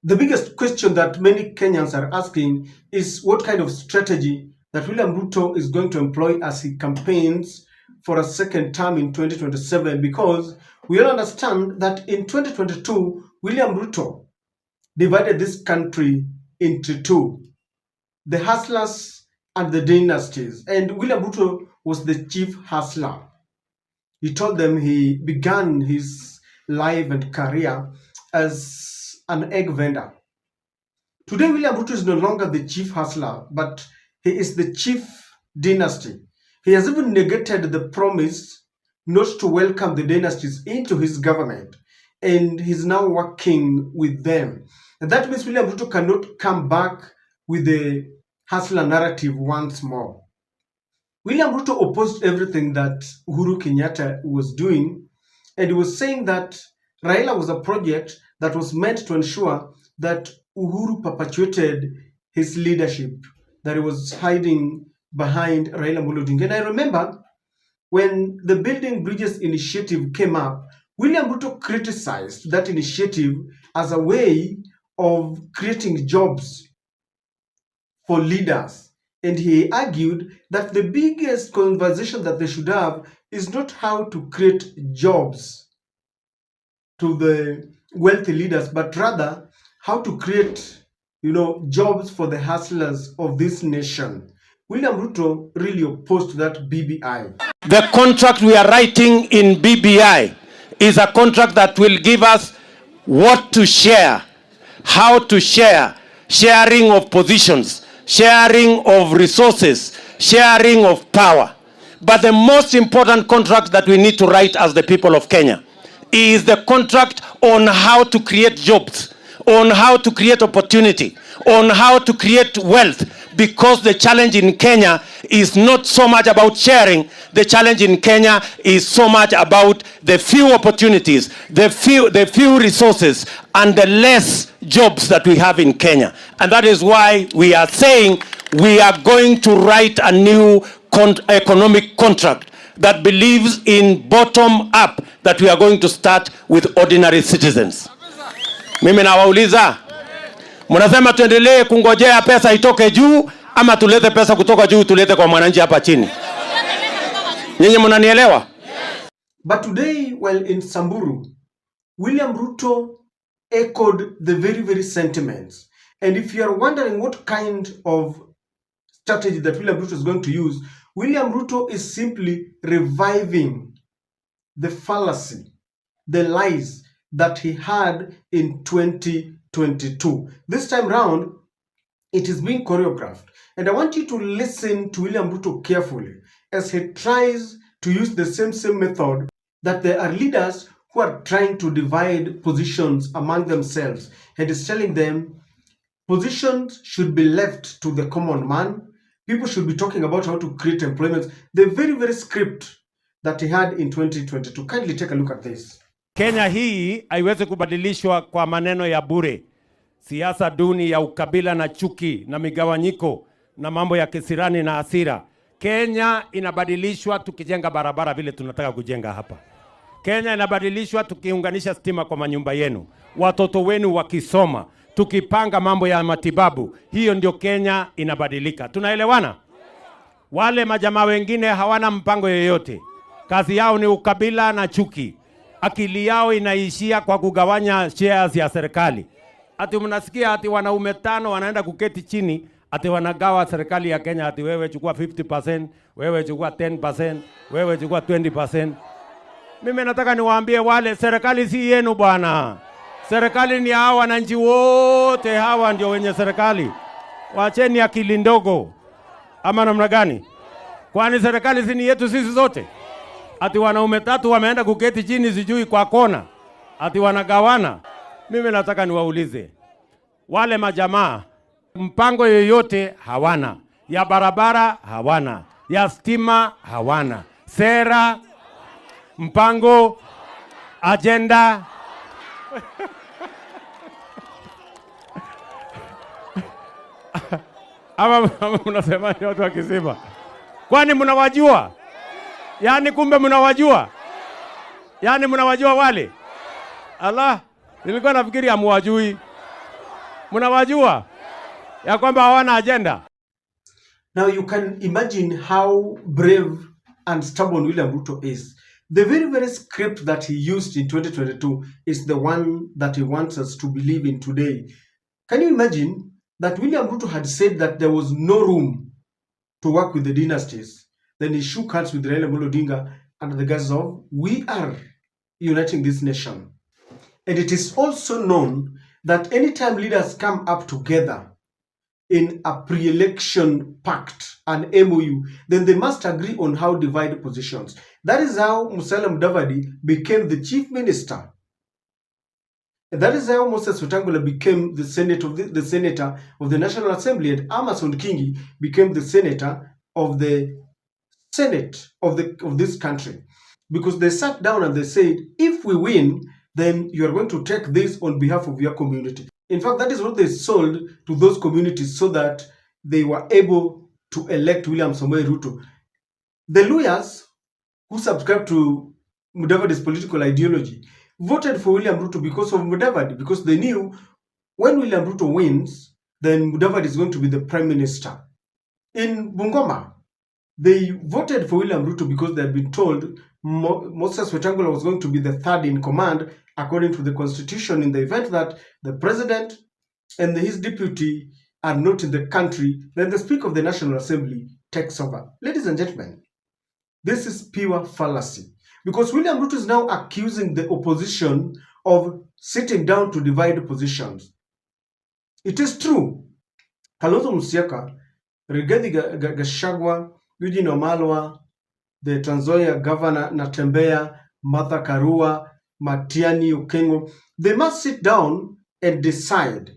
The biggest question that many Kenyans are asking is what kind of strategy that William Ruto is going to employ as he campaigns for a second term in 2027, because we all understand that in 2022, William Ruto divided this country into two, the hustlers and the dynasties. And William Ruto was the chief hustler. He told them he began his life and career as an egg vendor. Today, William Ruto is no longer the chief hustler, but he is the chief dynasty. He has even negated the promise not to welcome the dynasties into his government, and he's now working with them. And that means William Ruto cannot come back with the hustler narrative once more. William Ruto opposed everything that Uhuru Kenyatta was doing, and he was saying that Raila was a project that was meant to ensure that Uhuru perpetuated his leadership, that he was hiding behind Raila Amolo Odinga. And I remember when the Building Bridges initiative came up, William Ruto criticized that initiative as a way of creating jobs for leaders. And he argued that the biggest conversation that they should have is not how to create jobs to the wealthy leaders, but rather how to create, jobs for the hustlers of this nation. William Ruto really opposed that BBI. The contract we are writing in BBI is a contract that will give us what to share, how to share, sharing of positions, sharing of resources, sharing of power. But the most important contract that we need to write as the people of Kenya is the contract on how to create jobs, on how to create opportunity, on how to create wealth, because the challenge in Kenya is not so much about sharing. The challenge in Kenya is so much about the few opportunities, the few resources, and the less jobs that we have in Kenya. And that is why we are saying we are going to write a new economic contract that believes in bottom up, that we are going to start with ordinary citizens. Mimi nawauliza, mnasema tuendelee kungojea pesa itoke juu ama tulete pesa kutoka juu tulete kwa mwananchi hapa chini? Nyinyi mnanielewa? But today, while in Samburu, William Ruto echoed the very, very sentiments. And if you are wondering what kind of strategy that William Ruto is going to use, William Ruto is simply reviving the fallacy, the lies that he had in 2022. This time round, it is being choreographed. And I want you to listen to William Ruto carefully as he tries to use the same method that there are leaders who are trying to divide positions among themselves. And is telling them positions should be left to the common man. People should be talking about how to create employment. The very, very script that he had in 2022. Kindly take a look at this. Kenya hii haiwezi kubadilishwa kwa maneno ya bure. Siasa duni ya ukabila na chuki na migawanyiko na mambo ya kisirani na hasira. Kenya inabadilishwa tukijenga barabara vile tunataka kujenga hapa. Kenya inabadilishwa tukiunganisha stima kwa manyumba yenu. Watoto wenu wakisoma, tukipanga mambo ya matibabu. Hiyo ndio Kenya inabadilika. Tunaelewana? Wale majamaa wengine hawana mpango yoyote. Kazi yao ni ukabila na chuki. Akili yao inaishia kwa kugawanya shares ya serikali. Ati mnasikia ati wanaume 5 wanaenda kuketi chini, ati wanagawa serikali ya Kenya, ati wewe chukua 50%, wewe chukua 10%, wewe chukua 20%. Mimi nataka niwaambie wale, serikali si yenu bwana. Serikali ni hawa wananchi wote, hawa ndio wenye serikali. Waacheni akili ndogo. Ama namna gani? Kwani serikali si ni yetu sisi zote? Ati wanaume 3 wameenda kuketi chini sijui kwa kona, ati wanagawana. Mimi nataka niwaulize wale majamaa, mpango yoyote hawana, ya barabara hawana, ya stima hawana, sera, mpango, agenda. Ama mnasema ni watu wakisema, kwani mnawajua? Yani kumbe mnawajua? Yani mnawajua wale? Allah, nilikuwa nafikiri hamwajui. Mnawajua ya kwamba hawana agenda. Now you can imagine how brave and stubborn William Ruto is. The very script that he used in 2022 is the one that he wants us to believe in today. Can you imagine that William Ruto had said that there was no room to work with the dynasties? Then he shook hands with Raila Amolo Odinga under the guise of, we are uniting this nation. And it is also known that anytime leaders come up together in a pre-election pact, an MOU, then they must agree on how to divide positions. That is how Musalia Mudavadi became the chief minister. And that is how Moses Wetangula became the senator of the National Assembly, and Amason Kingi became the senator of the Senate of this country. Because they sat down and they said, if we win, then you are going to take this on behalf of your community. In fact, that is what they sold to those communities so that they were able to elect William Samoei Ruto. The lawyers who subscribed to Mudavadi's political ideology voted for William Ruto because of Mudavadi, because they knew when William Ruto wins, then Mudavadi is going to be the prime minister. In Bungoma, they voted for William Ruto because they had been told Moses Wetangula was going to be the third in command according to the constitution, in the event that the president and his deputy are not in the country, then the Speaker of the National Assembly takes over. Ladies and gentlemen, this is pure fallacy, because William Ruto is now accusing the opposition of sitting down to divide positions. It is true. Kalonzo Musyoka, Rigathi Gachagua, Eugene Wamalwa, the Trans Nzoia Governor Natembeya, Martha Karua, Matiang'i Okengo, they must sit down and decide,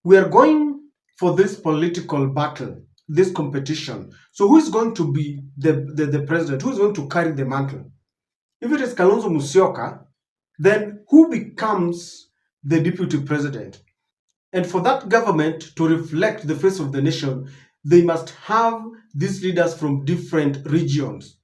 we are going for this political battle, this competition. So who is going to be the president? Who is going to carry the mantle? If it is Kalonzo Musyoka, then who becomes the deputy president? And for that government to reflect the face of the nation, they must have these leaders from different regions.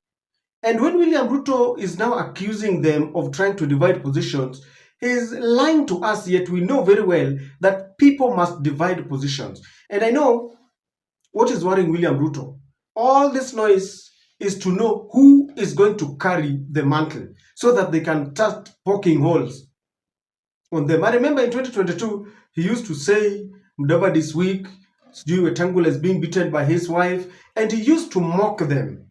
And when William Ruto is now accusing them of trying to divide positions, he is lying to us, yet we know very well that people must divide positions. And I know what is worrying William Ruto. All this noise is to know who is going to carry the mantle so that they can start poking holes on them. I remember in 2022, he used to say, Mudavadi is weak, Wetangula is being beaten by his wife, and he used to mock them.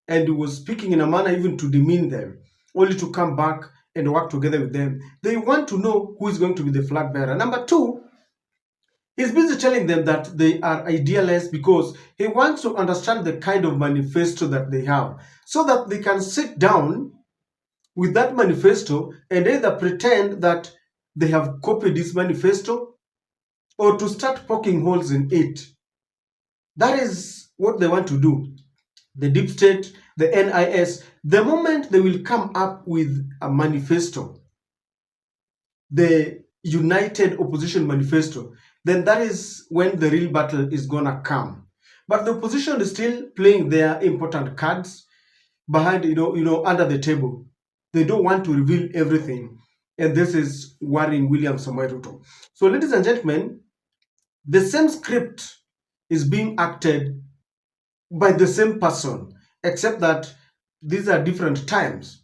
And he was speaking in a manner even to demean them, only to come back and work together with them. They want to know who is going to be the flag bearer. Number two, he's busy telling them that they are idealists because he wants to understand the kind of manifesto that they have, so that they can sit down with that manifesto and either pretend that they have copied this manifesto or to start poking holes in it. That is what they want to do. The deep state, the NIS, the moment they will come up with a manifesto, the United Opposition Manifesto, then that is when the real battle is gonna come. But the opposition is still playing their important cards behind, under the table. They don't want to reveal everything, and this is worrying William Samoei Ruto. So, ladies and gentlemen, the same script is being acted by the same person, except that these are different times.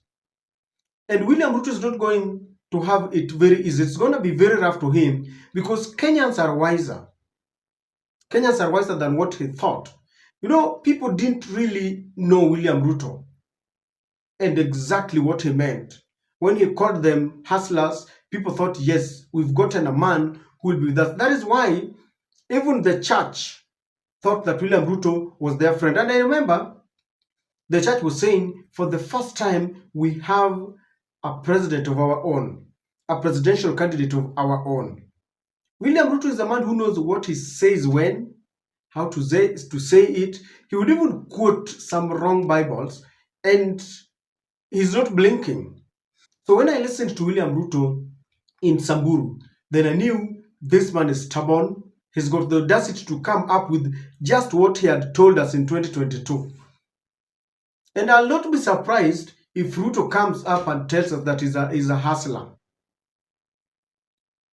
And William Ruto is not going to have it very easy. It's going to be very rough to him because Kenyans are wiser. Kenyans are wiser than what he thought. People didn't really know William Ruto and exactly what he meant. When he called them hustlers, people thought, yes, we've gotten a man who will be that. That is why even the church thought that William Ruto was their friend. And I remember the church was saying, for the first time, we have a president of our own, a presidential candidate of our own. William Ruto is a man who knows what he says when, how to say it. He would even quote some wrong Bibles, and he's not blinking. So when I listened to William Ruto in Samburu, then I knew this man is stubborn. He's got the audacity to come up with just what he had told us in 2022. And I'll not be surprised if Ruto comes up and tells us that he's a hustler.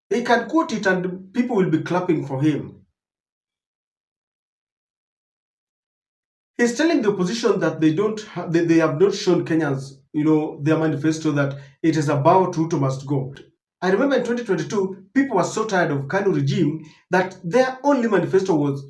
He can quote it and people will be clapping for him. He's telling the opposition that they have not shown Kenyans, their manifesto that it is about Ruto must go. I remember in 2022, people were so tired of Kanu regime that their only manifesto was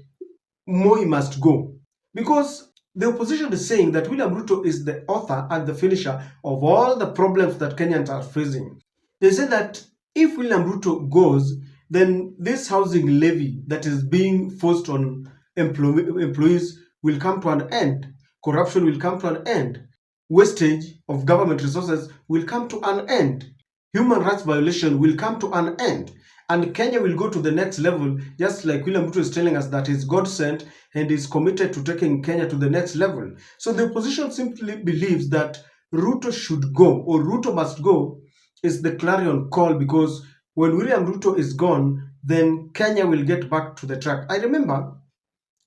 Moi must go. Because the opposition is saying that William Ruto is the author and the finisher of all the problems that Kenyans are facing. They say that if William Ruto goes, then this housing levy that is being forced on employees will come to an end. Corruption will come to an end. Wastage of government resources will come to an end. Human rights violation will come to an end. And Kenya will go to the next level, just like William Ruto is telling us that he's God sent and is committed to taking Kenya to the next level. So the opposition simply believes that Ruto should go, or Ruto must go, is the clarion call, because when William Ruto is gone, then Kenya will get back to the track. I remember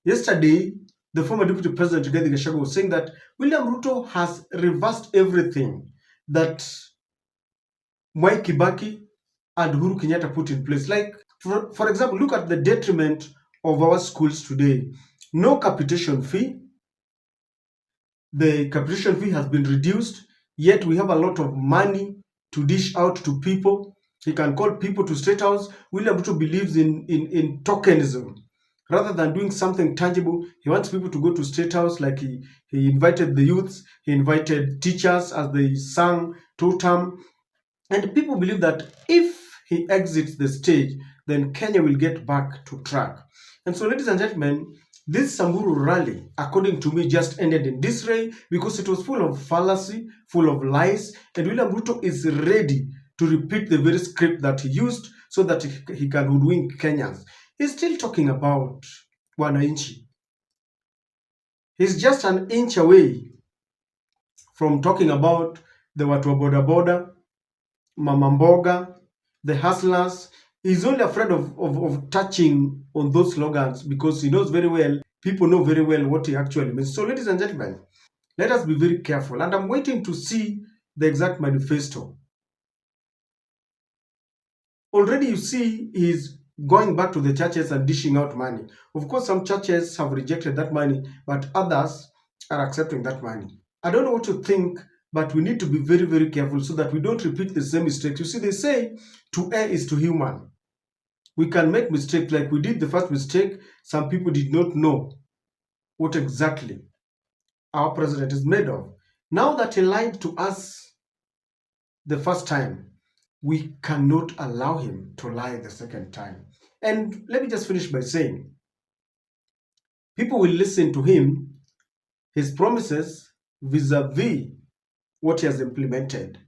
yesterday, the former Deputy President Rigathi Gachagua was saying that William Ruto has reversed everything that Mwai Kibaki and Uhuru Kenyatta put in place. Like, for example, look at the detriment of our schools today. No capitation fee. The capitation fee has been reduced, yet we have a lot of money to dish out to people. He can call people to State House. William Ruto believes in tokenism. Rather than doing something tangible, he wants people to go to State House, like he invited the youths, he invited teachers as they sang totem. And people believe that if he exits the stage, then Kenya will get back to track. And so, ladies and gentlemen, this Samburu rally, according to me, just ended in disarray because it was full of fallacy, full of lies, and William Ruto is ready to repeat the very script that he used so that he can hoodwink Kenyans. He's still talking about wananchi. He's just an inch away from talking about the watu wa boda boda, mama mboga, the hustlers. He's only afraid of touching on those slogans because he knows very well, people know very well what he actually means. So, ladies and gentlemen, let us be very careful. And I'm waiting to see the exact manifesto. Already you see he's going back to the churches and dishing out money. Of course, some churches have rejected that money, but others are accepting that money. I don't know what you think, but we need to be very, very careful so that we don't repeat the same mistakes. You see, they say to err is to human. We can make mistakes like we did the first mistake. Some people did not know what exactly our president is made of. Now that he lied to us the first time, we cannot allow him to lie the second time. And let me just finish by saying, people will listen to him, his promises vis-a-vis what he has implemented,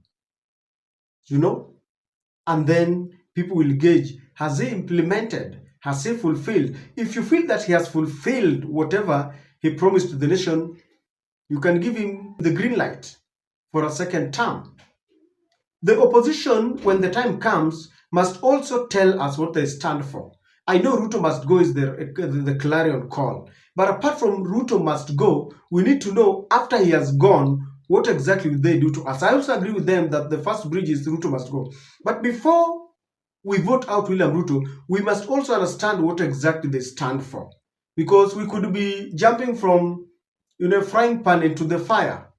and then people will gauge, has he implemented, has he fulfilled? If you feel that he has fulfilled whatever he promised to the nation, you can give him the green light for a second term. The opposition, when the time comes, must also tell us what they stand for. I know Ruto must go is the clarion call. But apart from Ruto must go, we need to know after he has gone, what exactly will they do to us? I also agree with them that the first bridge is Ruto must go. But before we vote out William Ruto, we must also understand what exactly they stand for. Because we could be jumping from frying pan into the fire.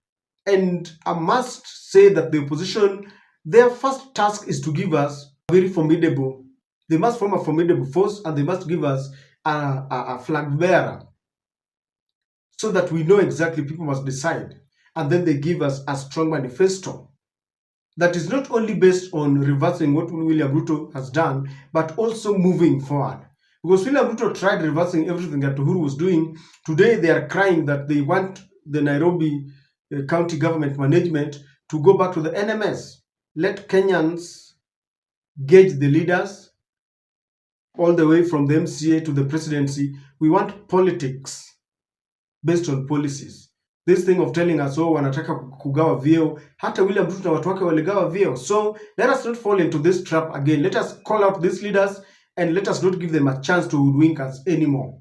And I must say that the opposition, their first task is to give us a very formidable, they must form a formidable force, and they must give us a flag bearer so that we know exactly, people must decide. And then they give us a strong manifesto that is not only based on reversing what William Ruto has done, but also moving forward. Because William Ruto tried reversing everything that Uhuru was doing. Today they are crying that they want the Nairobi county government management to go back to the NMS. Let Kenyans gauge the leaders all the way from the MCA to the presidency. We want politics based on policies. This thing of telling us, wanataka kugawa vyeo, hata William Ruto na watu wake waligawa vyeo. So let us not fall into this trap again. Let us call out these leaders and let us not give them a chance to hoodwink us anymore.